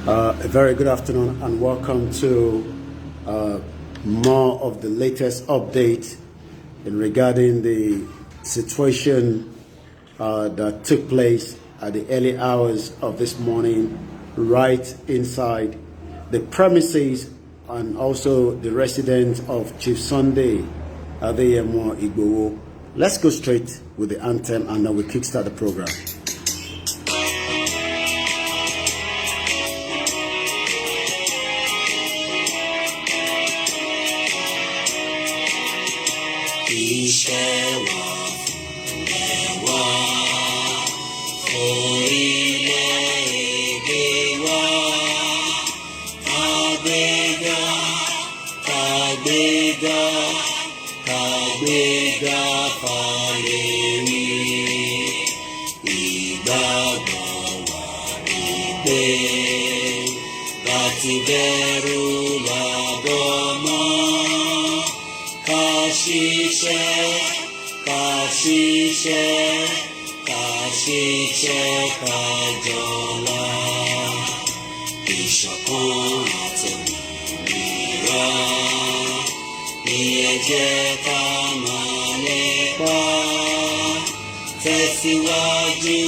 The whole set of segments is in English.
A very good afternoon and welcome to more of the latest update in regarding the situation that took place at the early hours of this morning right inside the premises and also the residence of Chief Sunday Igboho. Let's go straight with the anthem and then we'll kickstart the program. Iṣẹ́ wa ẹ̀wà orílẹ̀-èdè wa kàgbéga kàgbéga kàgbéga fàyèmí ìgbàgbọ́ wa wípé láti bẹ̀rù làbọ̀ mọ́. Kàṣìṣe kájọlá ìṣọ̀kan àtòmìnira ní ẹ jẹ́ ká máa lépa tẹ̀síwájú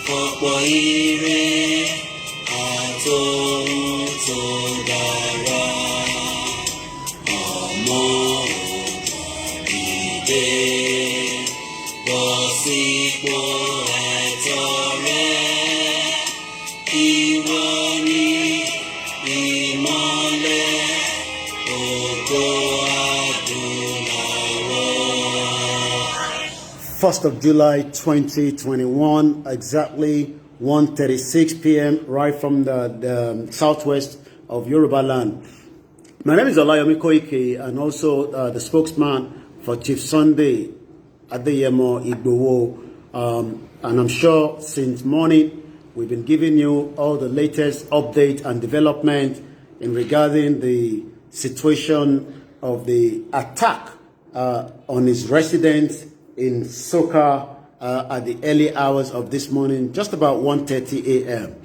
fọ̀pọ̀ ire àtòhun tó dára ọmọ òdìdé bọ́ sípò ẹ̀tọ́ rẹ ìwọ ni ìmọ́lẹ̀ ògo adúláwọ̀. 1st of July 2021, exactly 1:36 p.m. right from the southwest of Yoruba land. My name is Olayomi Koike and also the spokesman for Chief Sunday Igboho. And I'm sure since morning we've been giving you all the latest update and development in regarding the situation of the attack on his residence in Soka at the early hours of this morning, just about 1:30 a.m.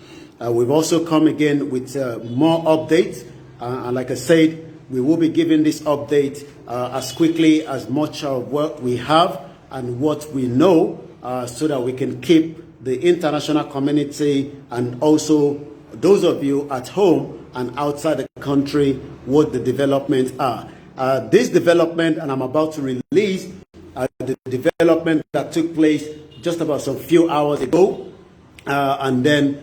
We've also come again with more updates. And like I said, we will be giving this update as quickly as much of what we have and what we know so that we can keep the international community and also those of you at home and outside the country what the developments are. This development, and I'm about to release the development that took place just about some few hours ago. And then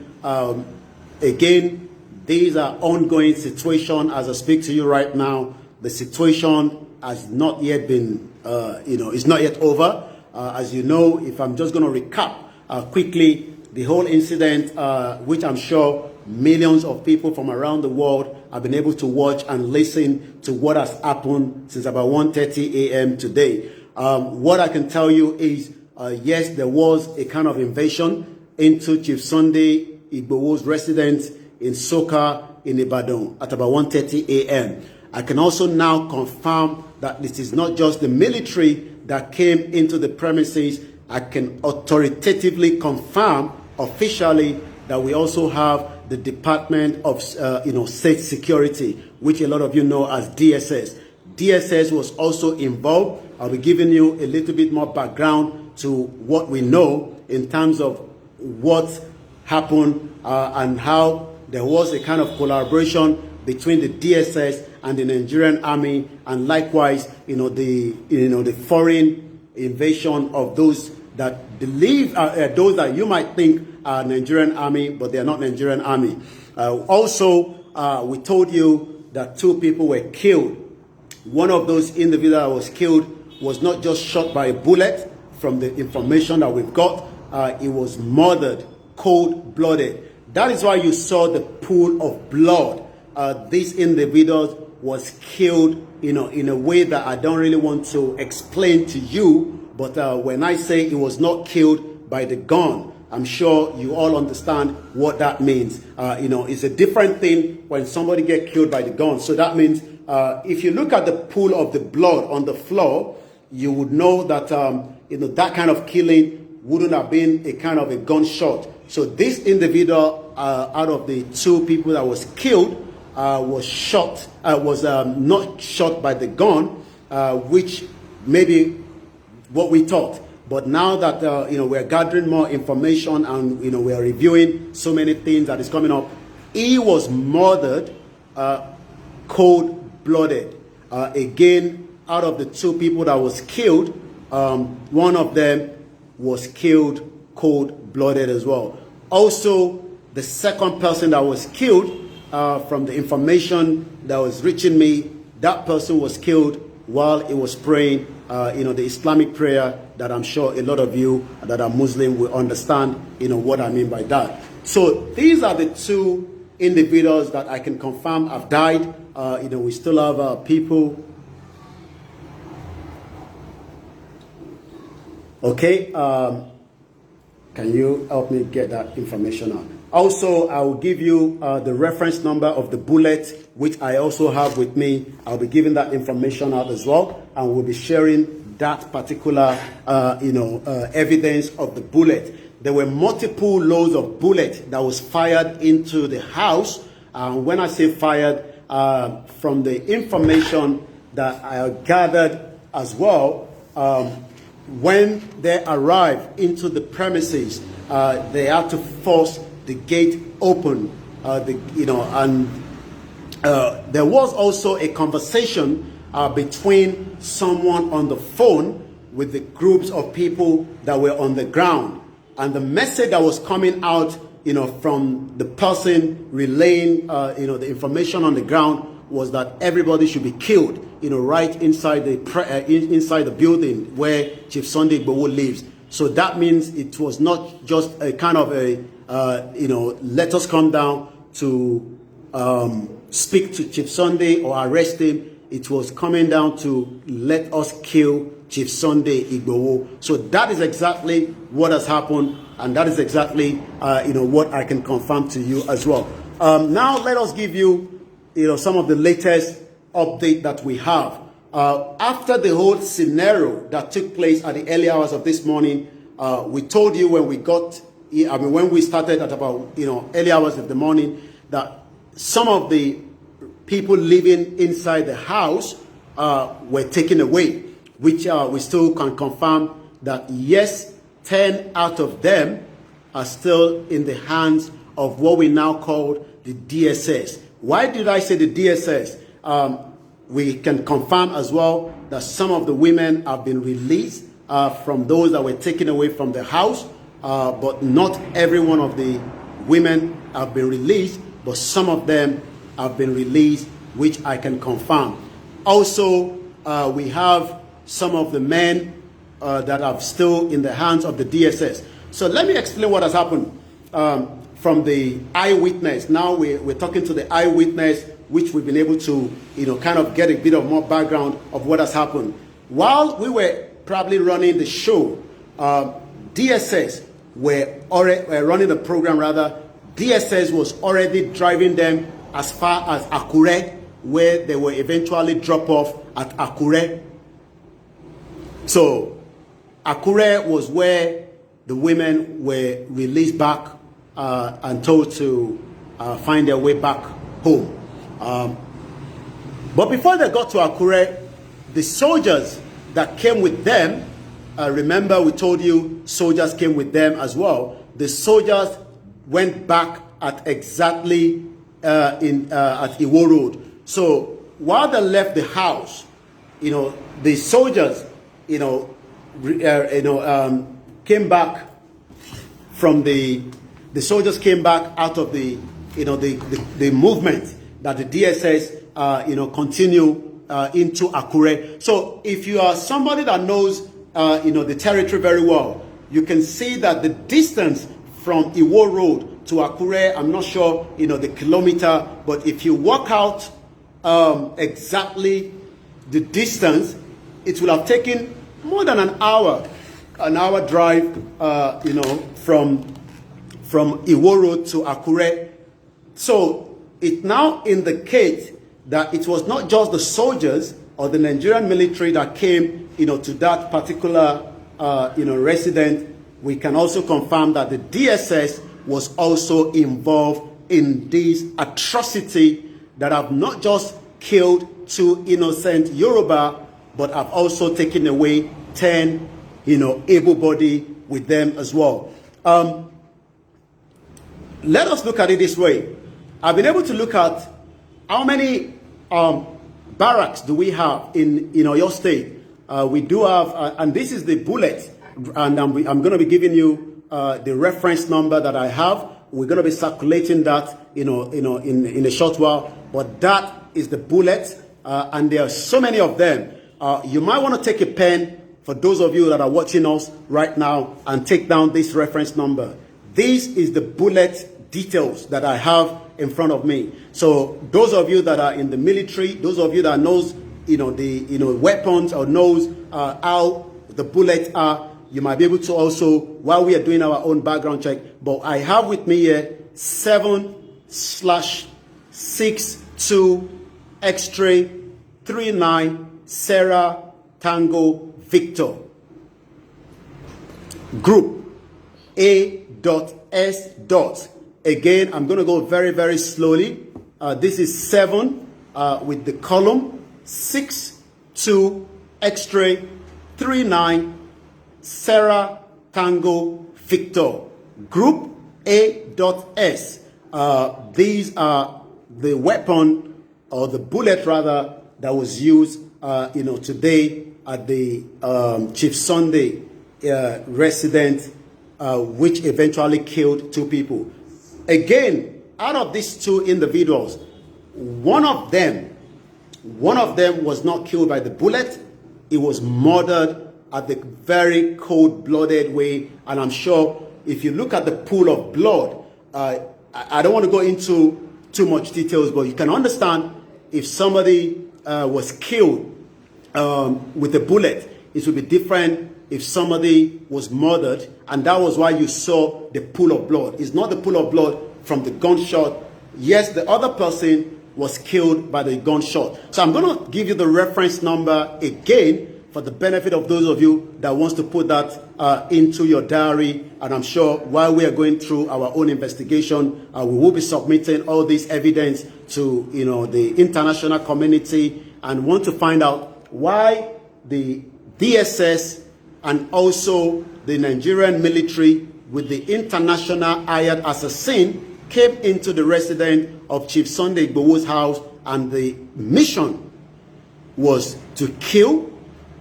again, these are ongoing situation as I speak to you right now. The situation has not yet been, it's not yet over. As you know, if I'm just going to recap quickly the whole incident, which I'm sure millions of people from around the world have been able to watch and listen to what has happened since about 1:30 a.m. today. What I can tell you is, yes, there was a kind of invasion into Chief Sunday Igboho's residence in Soka in Ibadan at about 1:30 a.m. I can also now confirm that this is not just the military that came into the premises. I can authoritatively confirm officially that we also have the Department of State Security, which a lot of you know as DSS. DSS was also involved. I'll be giving you a little bit more background to what we know in terms of what happened and how there was a kind of collaboration between the DSS and the Nigerian army, and likewise, the foreign invasion of those that believe, those that you might think are Nigerian army, but they are not Nigerian army. Also, we told you that 2 people were killed. One of those individuals that was killed was not just shot by a bullet. From the information that we've got, he was murdered, cold-blooded. That is why you saw the pool of blood. This individual was killed, in a way that I don't really want to explain to you. But when I say he was not killed by the gun, I'm sure you all understand what that means. It's a different thing when somebody gets killed by the gun. So that means if you look at the pool of the blood on the floor, you would know that that kind of killing wouldn't have been a kind of a gunshot. So this individual out of the 2 people that was killed was shot, was not shot by the gun, which maybe what we thought. But now that we're gathering more information and we're reviewing so many things that is coming up, he was murdered cold-blooded. Again, out of the 2 people that was killed, one of them was killed cold-blooded as well. Also, the second person that was killed, from the information that was reaching me, that person was killed while he was praying, the Islamic prayer that I'm sure a lot of you that are Muslim will understand, what I mean by that. So these are the 2 individuals that I can confirm have died. We still have people. Okay, can you help me get that information out? Also, I will give you the reference number of the bullet, which I also have with me. I'll be giving that information out as well, and we'll be sharing that particular, evidence of the bullet. There were multiple loads of bullets that was fired into the house. When I say fired, from the information that I gathered as well, when they arrived into the premises, they had to force the gate open, there was also a conversation between someone on the phone with the groups of people that were on the ground. And the message that was coming out, from the person relaying, the information on the ground was that everybody should be killed, right inside the building where Chief Sunday Igboho lives. So that means it was not just a kind of let us come down to speak to Chief Sunday or arrest him. It was coming down to let us kill Chief Sunday Igboho. So that is exactly what has happened, and that is exactly what I can confirm to you as well. Now let us give you some of the latest update that we have. After the whole scenario that took place at the early hours of this morning, we told you when we got, when we started at about early hours of the morning, that some of the people living inside the house were taken away, which we still can confirm that yes, 10 out of them are still in the hands of what we now call the DSS. Why did I say the DSS? We can confirm as well that some of the women have been released from those that were taken away from the house, but not every one of the women have been released, but some of them have been released, which I can confirm. Also, we have some of the men that are still in the hands of the DSS. So let me explain what has happened from the eyewitness. Now we're talking to the eyewitness, which we've been able to, kind of get a bit of more background of what has happened. While we were probably running the show, DSS were running the program rather. DSS was already driving them as far as Akure, where they were eventually drop off at Akure. So Akure was where the women were released back and told to find their way back home. But before they got to Akure, the soldiers that came with them, remember we told you soldiers came with them as well. The soldiers went back at exactly at Iwo Road. So while they left the house, the soldiers, came back from the soldiers came back out of the movement that the DSS continue into Akure. So if you are somebody that knows the territory very well, you can see that the distance from Iwo Road to Akure, I'm not sure the kilometer, but if you walk out exactly the distance, it will have taken more than an hour drive from Iwo Road to Akure. So it now indicates that it was not just the soldiers or the Nigerian military that came to that particular resident. We can also confirm that the DSS was also involved in this atrocity that have not just killed 2 innocent Yoruba, but have also taken away 10, able-bodied with them as well. Let us look at it this way. I've been able to look at how many barracks do we have in your state. We do have, and this is the bullet, and I'm going to be giving you the reference number that I have. We're going to be circulating that, in a short while. But that is the bullet, and there are so many of them. You might want to take a pen for those of you that are watching us right now and take down this reference number. This is the bullet details that I have in front of me. So those of you that are in the military, those of you that knows, the weapons or knows how the bullets are, you might be able to also, while we are doing our own background check, but I have with me here 7/62 X-ray 39 Sarah Tango Victor. Group A.S. Again, I'm going to go very, very slowly. This is 7 with the column 6-2 X-ray 39 Sarah Tango Victor. Group A.S. These are the weapon, or the bullet rather, that was used today at the Chief Sunday residence, which eventually killed 2 people. Again, out of these 2 individuals, one of them was not killed by the bullet. He was murdered at the very cold-blooded way. And I'm sure if you look at the pool of blood, I don't want to go into too much details, but you can understand if somebody was killed with a bullet, it would be different if somebody was murdered, and that was why you saw the pool of blood. It's not the pool of blood from the gunshot. Yes, the other person was killed by the gunshot. So I'm going to give you the reference number again for the benefit of those of you that wants to put that into your diary. And I'm sure while we are going through our own investigation, we will be submitting all this evidence to the international community, and want to find out why the DSS and also the Nigerian military with the international hired assassin came into the residence of Chief Sunday Igboho's house, and the mission was to kill.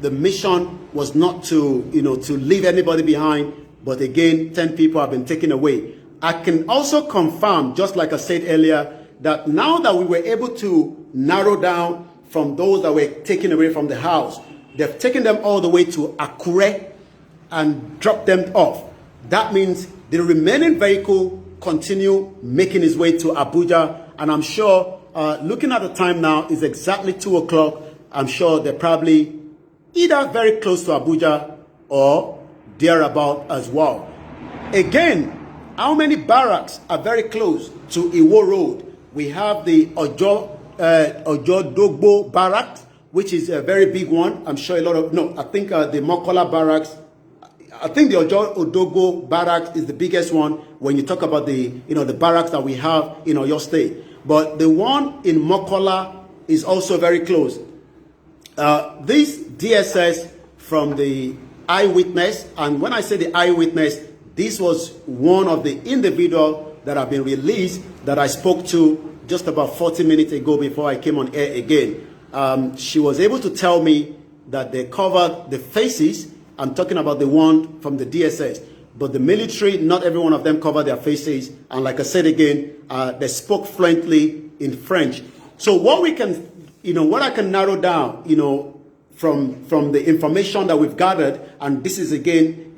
The mission was not to leave anybody behind, but again, 10 people have been taken away. I can also confirm, just like I said earlier, that now that we were able to narrow down from those that were taken away from the house, they've taken them all the way to Akure and dropped them off. That means the remaining vehicle continue making its way to Abuja, and I'm sure, looking at the time now, is exactly 2 o'clock. I'm sure they're probably either very close to Abuja or thereabout as well. Again, how many barracks are very close to Iwo Road? We have the Ojodogbo barracks, which is a very big one. I'm sure I think the Mokola barracks, I think the Odogbo barracks is the biggest one when you talk about the barracks that we have in Oyo State. But the one in Mokola is also very close. This DSS from the eyewitness, and when I say the eyewitness, this was one of the individuals that have been released that I spoke to just about 40 minutes ago before I came on air again. She was able to tell me that they covered the faces. I'm talking about the one from the DSS. But the military, not every one of them covered their faces. And like I said again, they spoke fluently in French. So what we can, what I can narrow down, from the information that we've gathered, and this is again,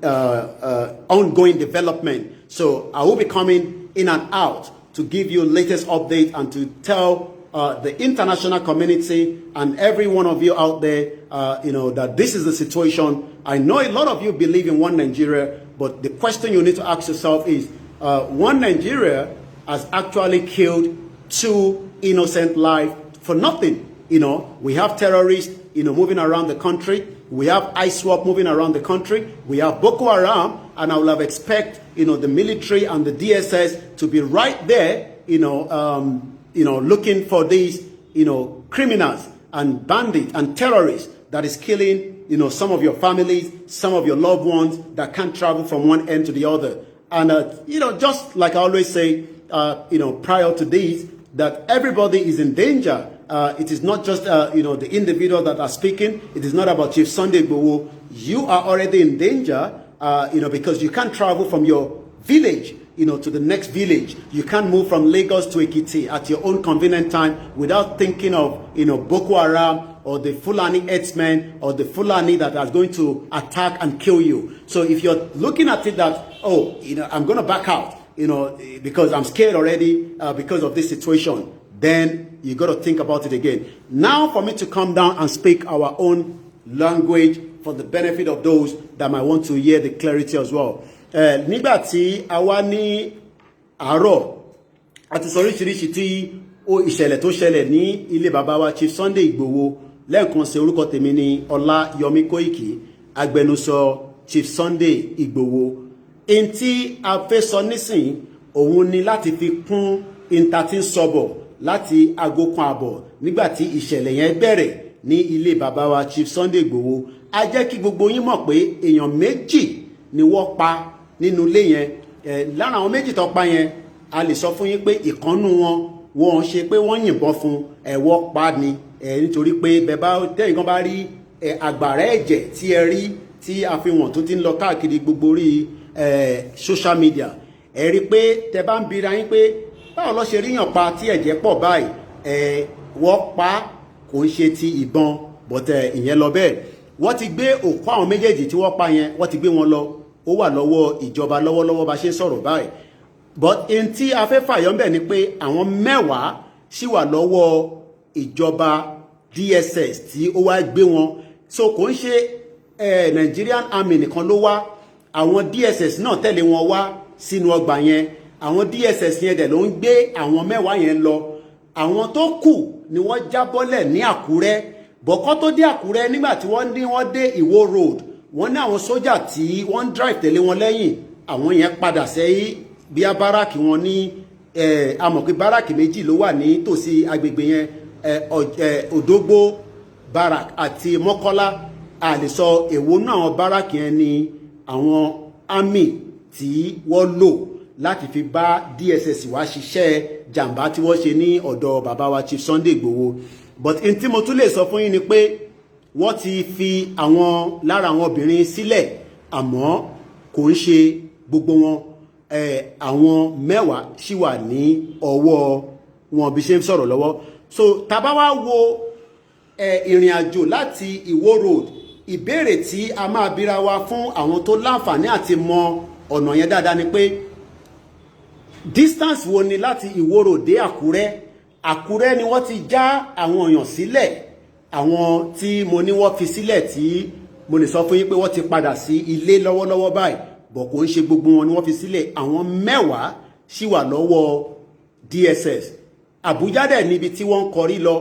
ongoing development. So I will be coming in and out to give you latest update and to tell the international community and every one of you out there, that this is the situation. I know a lot of you believe in one Nigeria, but the question you need to ask yourself is, one Nigeria has actually killed 2 innocent lives for nothing. We have terrorists, moving around the country. We have ISWAP moving around the country. We have Boko Haram, and I would have expect, the military and the DSS to be right there, looking for these, criminals and bandits and terrorists that is killing, some of your families, some of your loved ones that can't travel from one end to the other. And, just like I always say, prior to this, that everybody is in danger. It is not just, the individual that are speaking. It is not about Chief Sunday Igboho. You are already in danger, because you can't travel from your village, to the next village. You can't move from Lagos to Ekiti at your own convenient time without thinking of, Boko Haram or the Fulani herdsmen or the Fulani that are going to attack and kill you. So if you're looking at it that, I'm going to back out, because I'm scared already because of this situation, then you got to think about it again. Now for me to come down and speak our own language for the benefit of those that might want to hear the clarity as well. Nígbà tí a wá ní àárọ̀ àti sọ oríṣiríṣi tí ìṣẹ̀lẹ̀ tó ṣẹlẹ̀ ní ilé bàbá wa Chief Sunday Igboho, lẹ́ẹ̀kan sí orúkọ tèmi ní Ọláyọmí Kóìkì, agbẹnusọ Chief Sunday Igboho. In tí a fẹ́ sọ nísìn òun ni láti fi kún intatin sọ́bọ̀ láti aago kan àbọ̀ nígbà tí ìṣẹ̀lẹ̀ yẹn bẹ̀rẹ̀ ní ilé bàbá wa Chief Sunday Igboho. A jẹ́ kí gbogbo yín mọ̀ pé èèyàn méjì ni wọ́n pa nínú ilé yẹn. Lára àwọn méjì tó pa yẹn, a lè sọ fún yín pé ìkànnù wọn ṣe pé wọ́n yìnbọn fún wọ́n pa ni, nítorí pé tẹ́yìn kan bá rí àgbàrá ẹ̀jẹ̀ tí ẹ rí tí a fi wọ̀n tó ti ń lọ káàkiri gbogbo orí social media, ẹ rí pé tẹ bá ń bira yín pé báwo ló ṣe ríyàn pa tí ẹ̀jẹ̀ pọ̀ báyìí, wọ́n pa kò ń ṣe ti ìbọn, bọ̀tẹ̀ ìyẹn lọ bẹ́ẹ̀. Wọ́n ti gbé òkú àwọn méjèèjì tí wọ́n pa yẹn, wọ́n ti gbé wọn lọ, ó wà lọ́wọ́ ìjọba lọ́wọ́lọ́wọ́ bá ṣe ń sọ̀rọ̀ báyìí. But in tí a fẹ́ fàyọ́ ńbẹ̀ ni pé àwọn 10 ṣì wà lọ́wọ́ ìjọba DSS tí ó wá gbé wọn. So kò ń ṣe Nigerian Army nìkan ló wá, àwọn DSS náà tẹ̀lé wọn wá sínú ọgbà yẹn. Àwọn DSS yẹn dẹ̀ ló ń gbé àwọn 10 yẹn lọ. Àwọn tó kù ni wọ́n jábọ́lẹ̀ ní Àkúrẹ́. Bọ̀kọ́ tó dé Àkúrẹ́ nígbà tí wọ́n dé Ìwó road, wọ́n ní àwọn sójà tí wọ́n drive tẹ̀lé wọn lẹ́yìn, àwọn yẹn padà sẹ́yìn bí a báràkì wọn ní àmọ́ pé báràkì méjì ló wà ní tòsí agbègbè yẹn, Òdógbó barak àti Mọ́kọ́lá. A lè sọ èwo náà àwọn báràkì yẹn ni àwọn army tí wọ́n lò láti fi bá DSS wá ṣiṣẹ́ jàǹbá tí wọ́n ṣe ní ọ̀dọ̀ bàbá wa Chief Sunday Igboho. But in tí mo tún lè sọ fún yín ni pé wọ́n ti fi àwọn lára àwọn obìnrin sílẹ̀, àmọ́ kò ń ṣe gbogbo wọn. Àwọn 10 ṣì wà ní ọwọ́ wọn bí ṣe ń sọ̀rọ̀ lọ́wọ́. So tá bá wá wo ìrìn àjò láti Ìwó road, ìbéèrè tí a máa bira wa fún àwọn tó láǹfààní àti mọ ọ̀nà yẹn dáadáa ni pé distance wo ni láti Ìwó road dé Àkúrẹ́. Àkúrẹ́ ni wọ́n ti já àwọn èèyàn sílẹ̀, àwọn tí mo ní wọ́n fi sílẹ̀ tí mo lè sọ fún yín pé wọ́n ti padà sí ilé lọ́wọ́lọ́wọ́ báyìí, bọ̀ kò ń ṣe gbogbo wọn ni wọ́n fi sílẹ̀. Àwọn 10 ṣì wà lọ́wọ́ DSS. Àbújá dẹ̀ níbi tí wọ́n ń kọrí lọ.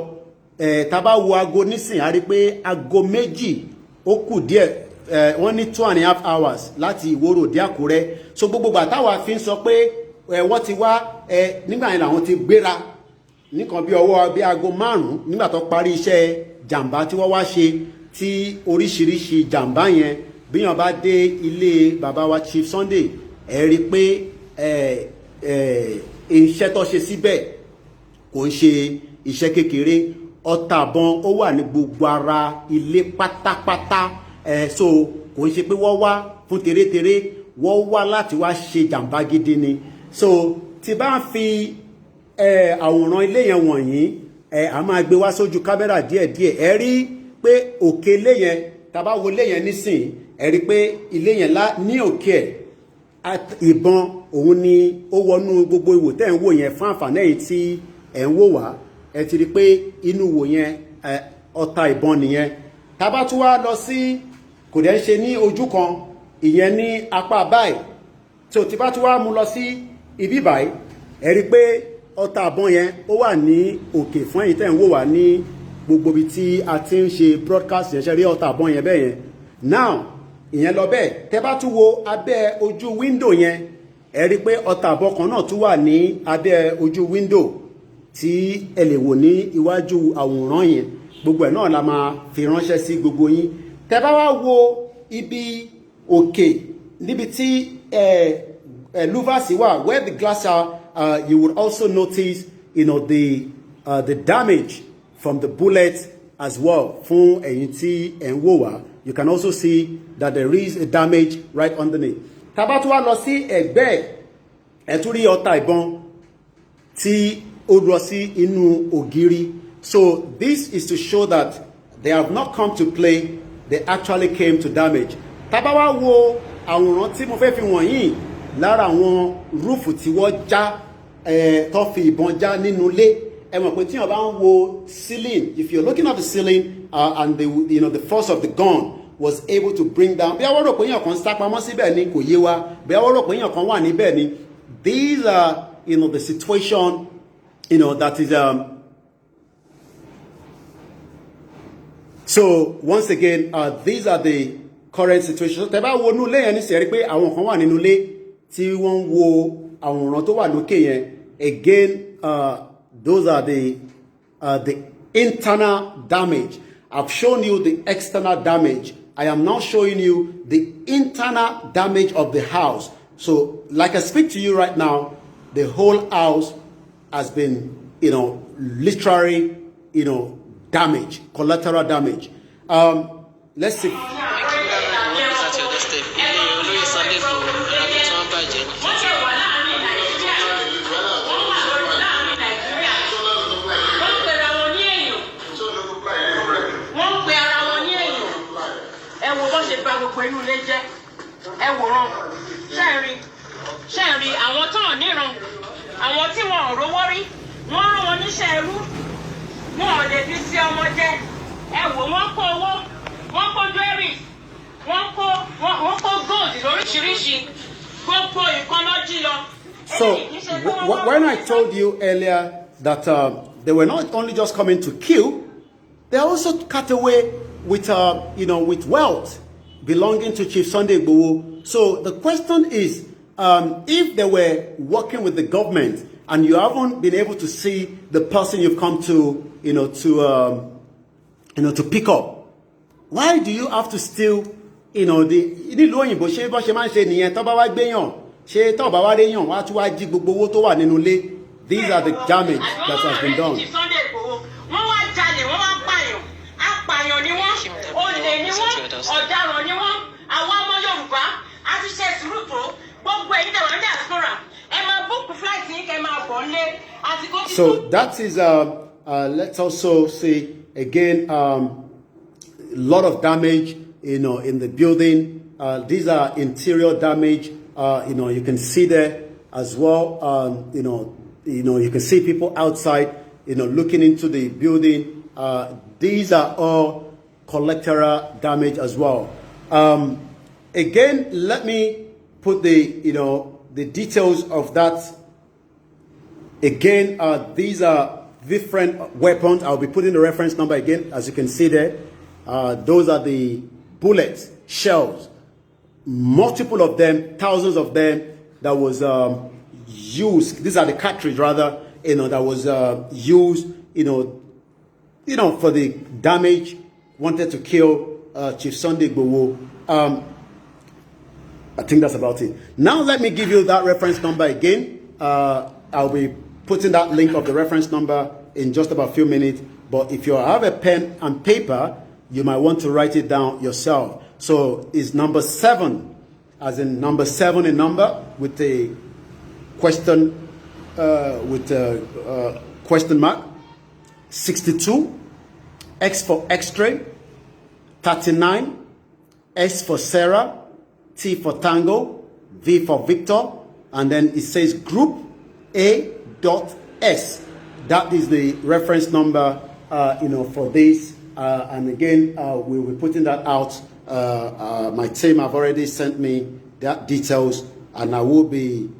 Tá bá wo aago nísìn, a rí pé aago 2 ó kù díẹ̀, wọ́n ní 2.5 hours láti Ìwó road dé Àkúrẹ́. So gbogbo gbà táwa fi ń sọ pé wọ́n ti wá, nígbà yẹn làwọn ti gbéra nìkan bí ọwọ́ bí aago 5 nígbà tó parí iṣẹ́ jàǹbá tí wọ́n wá ṣe, tí oríṣiríṣi jàǹbá yẹn bíyàn bá dé ilé bàbá wa Chief Sunday, ẹ rí pé iṣẹ́ tó ṣe síbẹ̀ kò ń ṣe iṣẹ́ kékeré. Ọta àbọn ó wà ní gbogbo ara ilé pátápátá. So kò ń ṣe pé wọ́n wá fún tèrètèrè, wọ́n wá láti wá ṣe jàǹbá gidi ni. So tí bá ń fi àwòrán ilé yẹn wọ̀nyí, a máa gbé wá sójú kámẹ́rà díẹ̀díẹ̀, ẹ rí pé òkè ilé yẹn, tá bá wo ilé yẹn nísìn, ẹ rí pé ilé yẹn ní òkè ìbọn òun ni ó wọnú gbogbo ìwò tẹ́ ń wò yẹn fún àǹfààní èyí tí ẹ̀ ń wò wá. Ẹ ti rí pé inú ìwò yẹn ọta ìbọn nìyẹn. Tá bá tún wá lọ sí, kò dẹ̀ ń ṣe ní ojú kan, ìyẹn ní apá báyìí. So tí bá tún wá mú lọ sí ibi báyìí, ẹ rí pé ọta àbọn yẹn ó wà ní òkè fún ẹ̀yin tẹ́ ń wò wá ní gbogbo ibi tí a ti ń ṣe broadcast yẹn ṣe rí ọta àbọ̀n yẹn bẹ́ẹ̀ yẹn now ìyẹn lọ bẹ́ẹ̀ tẹ́ bá tún wo abẹ́ ojú window yẹn ẹ rí pé ọta àbọ̀n kan náà tún wà ní abẹ́ ojú window tí ẹ lè wò ní iwájú àwòrán yẹn gbogbo ẹ̀ náà la máa fi ránṣẹ́ sí gbogbo yín tẹ́ bá wá wo ibi òkè níbi tí louvers wà where the glass are you would also notice the damage from the bullet as well fún ẹ̀yin tí ẹ̀ ń wò wá you can also see that there is a damage right underneath tá bá tún wá lọ sí ẹ̀gbẹ́ ẹ̀ tún rí ọta ìbọn tí ó lọ sí inú ògiri so this is to show that they have not come to play they actually came to damage tá bá wá wo àwòrán tí mo fẹ́ fi wọ̀nyí lára àwọn rúfù tí wọ́n já tó fi ìbọn já nínú ilé ẹ mọ̀ pé tí wọ́n bá ń wo ceiling if you're looking at the ceiling and the force of the gun was able to bring down bí àwọn rò pé èèyàn kan sá pamọ́ síbẹ̀ ni kò yé wa bí àwọn rò pé èèyàn kan wà níbẹ̀ ni these are the situation that is so once again these are the current situation tẹ́ bá wo inú ilé yẹn ní sẹ́rí pé àwọn kan wà nínú ilé tí wọ́n ń wo àwòrán tó wà lókè yẹn again those are the internal damage I've shown you the external damage I am now showing you the internal damage of the house so like I speak to you right now the whole house has been literally damage collateral damage let's see inú ilé jẹ́ ẹ wòran ṣẹ́ẹ̀rí àwọn tán níran àwọn tí wọn ò rówó rí wọ́n rán wọn níṣẹ́ ẹrú wọn ò lè fi sí ọmọ jẹ ẹ wò wọ́n kó owó wọ́n kó jewelry wọ́n kó gold lóríṣiríṣi gbogbo nǹkan ló jí lọ. So when I told you earlier that they were not only just coming to kill they also cut away with with wealth belonging to Chief Sunday Igboho. So the question is, if they were working with the government and you haven't been able to see the person you've come to, to pick up, why do you have to steal, nílùú òyìnbó ṣé bó ṣe máa ń ṣe nìyẹn tó bá wá gbéyàn ṣé tó bá wá réyàn wá tún wá jí gbogbo owó tó wà nínú ilé. These are the damage that has been done. Wọ́n wá jalè, wọ́n wá pààyàn, apààyàn ni wọ́n, olè ni wọ́n, ọ̀daràn ni wọ́n, àwọn ọmọ Yorùbá, a ti ṣe sùúrù tó, gbogbo èyí tẹ̀wọ̀n ní diaspora, ẹ máa book flight yín kẹ́ máa bọ̀ nílé, àti kó ti tó. So that is, let's also say again, a lot of damage, in the building. These are interior damage. You can see there as well. You can see people outside, looking into the building. These are all collateral damage as well. Again, let me put the details of that. Again, these are different weapons. I'll be putting the reference number again, as you can see there. Those are the bullets, shells, multiple of them, thousands of them that was used. These are the cartridge rather, that was used, for the damage, wanted to kill Chief Sunday Igboho. I think that's about it. Now let me give you that reference number again. I'll be putting that link of the reference number in just about a few minutes. But if you have a pen and paper, you might want to write it down yourself. So it's number 7, as in number 7 in number, with a question, question mark. 62, X for X-ray. 39, S for Sarah, T for Tango, V for Victor, and then it says Group A.S. That is the reference number, for this. And again, we will be putting that out. My team have already sent me that details, and I will be.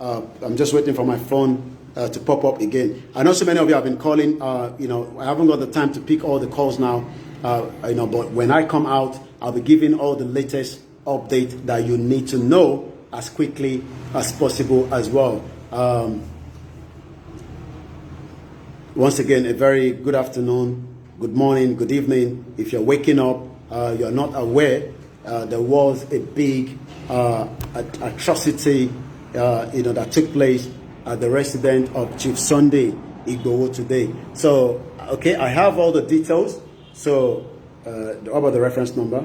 I'm just waiting for my phone to pop up again. I know so many of you have been calling. You know, I haven't got the time to pick all the calls now. You know, but when I come out, I'll be giving all the latest update that you need to know as quickly as possible as well. Once again, a very good afternoon, good morning, good evening. If you're waking up, you're not aware, there was a big atrocity you know, that took place at the residence of Chief Sunday Igboho today. So, okay, I have all the details. So, how about the reference number?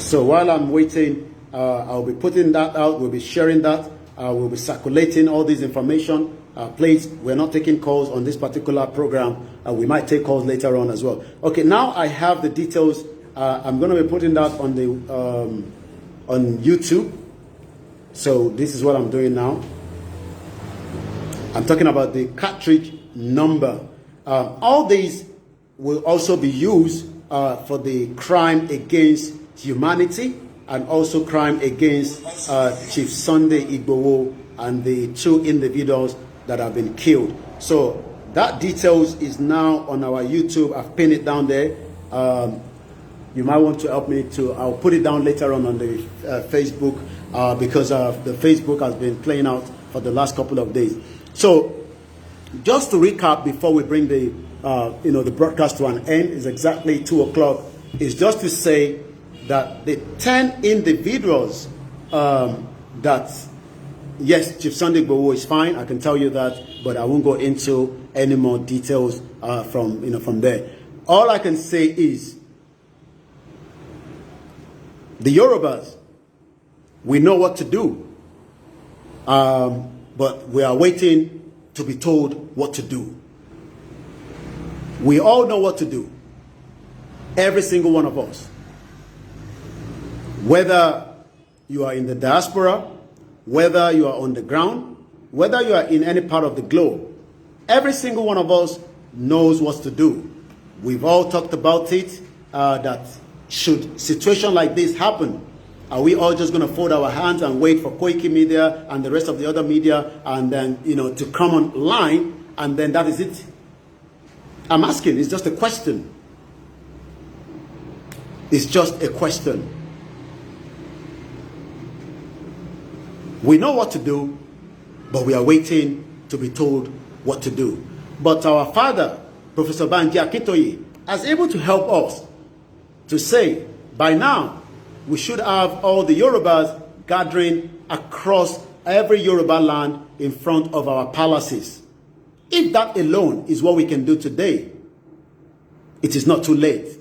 So while I'm waiting, I'll be putting that out. We'll be sharing that. We'll be circulating all this information. Please, we're not taking calls on this particular program. We might take calls later on as well. Okay, now I have the details. I'm going to be putting that on the on YouTube. So this is what I'm doing now. I'm talking about the cartridge number. All these will also be used for the crime against humanity and also crime against Chief Sunday Igboho and the 2 individuals that have been killed. So that details is now on our YouTube. I've pinned it down there. You might want to help me to, I'll put it down later on the Facebook because the Facebook has been playing out for the last couple of days. So just to recap before we bring the you know, the broadcast to an end, is exactly 2 o'clock. Is just to say that the 10 individuals that, yes, Chief Sunday Igboho is fine, I can tell you that, but I won't go into any more details from, you know, from there. All I can say is the Yorubas, we know what to do, but we are waiting to be told what to do. We all know what to do. Every single one of us. Whether you are in the diaspora, whether you are on the ground, whether you are in any part of the globe, every single one of us knows what to do. We've all talked about it, that should situation like this happen, are we all just going to fold our hands and wait for Koiki Media and the rest of the other media and then, you know, to come online and then that is it? I'm asking, it's just a question. It's just a question. We know what to do, but we are waiting to be told what to do. But our father, Professor Banji Akintoye, is able to help us to say, by now, we should have all the Yorubas gathering across every Yoruba land in front of our palaces. If that alone is what we can do today, it is not too late.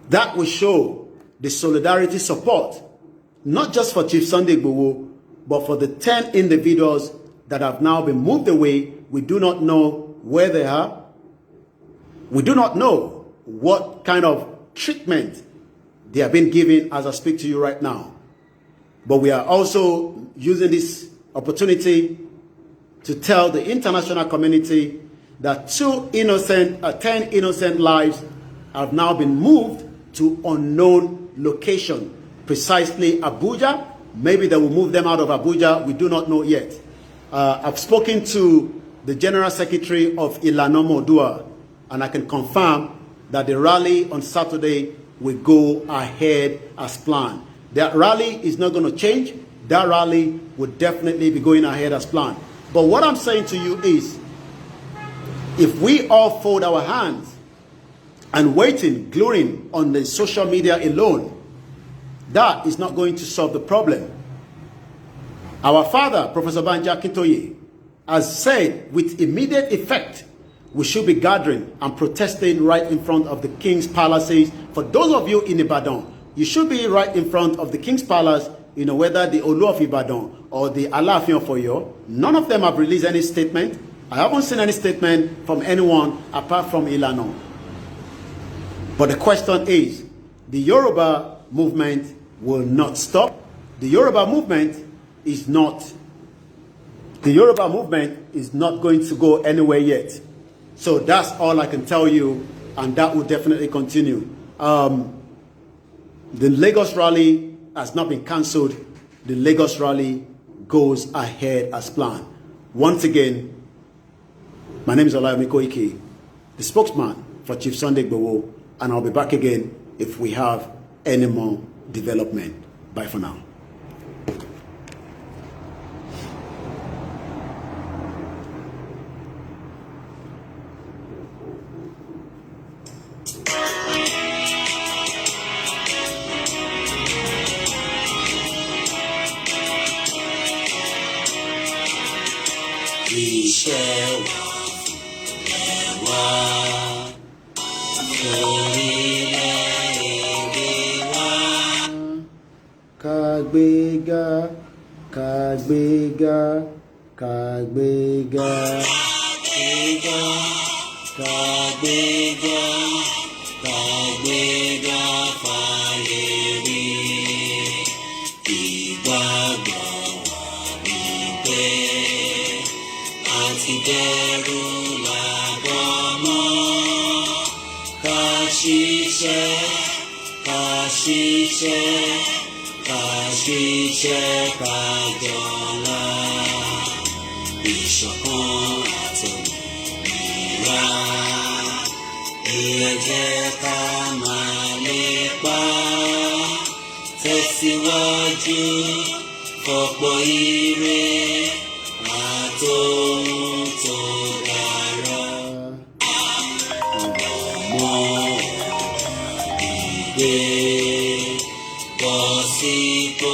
That will show the solidarity support, not just for Chief Sunday Igboho, but for the 10 individuals that have now been moved away. We do not know where they are. We do not know what kind of treatment they have been given as I speak to you right now. But we are also using this opportunity to tell the international community that 10 innocent lives have now been moved to unknown location, precisely Abuja. Maybe they will move them out of Abuja. We do not know yet. I've spoken to the General Secretary of Ilana Modua, and I can confirm that the rally on Saturday will go ahead as planned. That rally is not going to change. That rally will definitely be going ahead as planned. But what I'm saying to you is, if we all fold our hands and waiting, gluing on the social media alone, that is not going to solve the problem. Our father, Professor Banji Akintoye, has said with immediate effect, we should be gathering and protesting right in front of the King's Palaces. For those of you in Ibadan, you should be right in front of the King's Palace, you know, whether the Olu of Ibadan or the Alaafin of Oyo. None of them have released any statement. I haven't seen any statement from anyone apart from Ilana. But the question is, the Yoruba movement will not stop. The Yoruba movement is not going to go anywhere yet. So that's all I can tell you, and that will definitely continue. The Lagos rally has not been cancelled. The Lagos rally goes ahead as planned. Once again, my name is Olayomi Koiki, the spokesman for Chief Sunday Igboho, and I'll be back again if we have any more development. Bye for now. Iṣẹ́ wa orílẹ̀-èdè wa. Kàgbéga, kàgbéga, kàgbéga. Kàgbéga, kàgbéga, kàgbéga fàlẹ́rí. Ìgbàgbọ́ wa wípé àti dẹrù làbọ̀ mọ́. Ká ṣiṣẹ́, ká ṣiṣẹ́, ká ṣiṣẹ́ ká jọlá. Ìṣọ̀kan àtòmìnira, ẹ jẹ́ ká máa lépa. Tẹ̀síwájú fọ̀pọ̀ ire àtòhun tó dára. Ọmọ ìgbé bọ́ sípò.